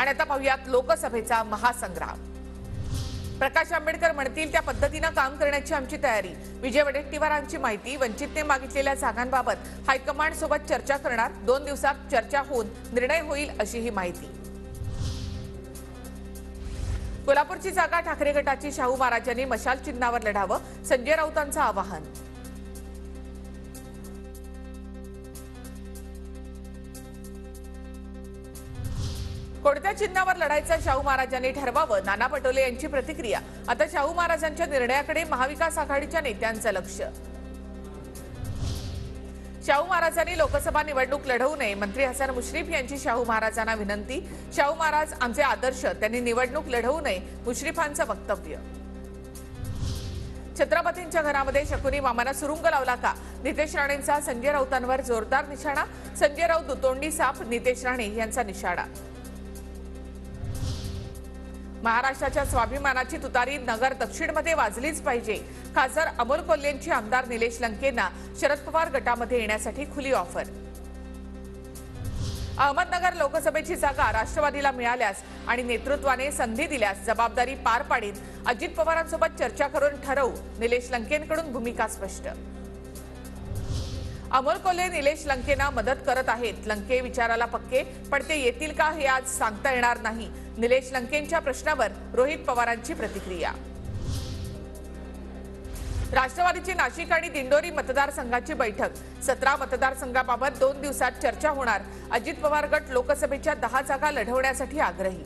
आणि आता पाहूयात लोकसभेचा महासंग्राम। प्रकाश आंबेडकर म्हणतील त्या पद्धतीने काम करण्याची आमची तयारी। विजय वडेट्टीवारांची माहिती, वंचितने मागितलेल्या जागांबाबत हायकमांड सोबत चर्चा करणार, 2 दिवसात चर्चा होऊन निर्णय होईल अशी ही माहिती। कोल्हापूरची जागा ठाकरे गटाची, शाहू महाराजांनी मशाल चिन्हावर लढावं, संजय राऊतांचं आवाहन। कोणत्या चिन्हावर लढायचं शाहू महाराजांनी ठरवावं, नाना पटोले यांची प्रतिक्रिया। आता शाहू महाराजांच्या निर्णयाकडे महाविकास आघाडीच्या नेत्यांचं लक्ष। शाहू महाराजांनी लोकसभा निवडणूक लढवू नये, मंत्री हसन मुश्रीफ यांची शाहू महाराजांना विनंती। शाहू महाराज आमचे आदर्श, त्यांनी निवडणूक लढवू नये, मुश्रीफांचं वक्तव्य। छत्रपतींच्या घरामध्ये शकुनी मामानं सुरुंग लावला का, नितेश राणेंचा संजय राऊतांवर जोरदार निशाणा। संजय राऊत दुतोंडी साप, नितेश राणे यांचा निशाणा। महाराष्ट्राच्या स्वाभिमानाची तुतारी नगर दक्षिणमध्ये वाजलीच पाहिजे। खासदार अमोल कोल्हेंची आमदार निलेश लंकेंना शरद पवार गटामध्ये येण्यासाठी खुली ऑफर। अहमदनगर लोकसभेची जागा राष्ट्रवादीला मिळाल्यास आणि नेतृत्वाने संधी दिल्यास जबाबदारी पार पाडीन, अजित पवारांसोबत चर्चा करून ठरवू, निलेश लंकेंकडून भूमिका स्पष्ट। अमोल कोल्हे निलेश लंकेंना मदत करत आहेत, लंके विचाराला पक्के, पण ते येतील का हे आज सांगता येणार नाही। निलेश लंकेंच्या प्रश्नावर रोहित पवारांची प्रतिक्रिया। राष्ट्रवादीची नाशिक आणि दिंडोरी मतदारसंघाची बैठक, 17 मतदारसंघाबाबत 2 दिवसात चर्चा होणार। अजित पवार गट लोकसभेच्या 10 जागा लढवण्यासाठी आग्रही।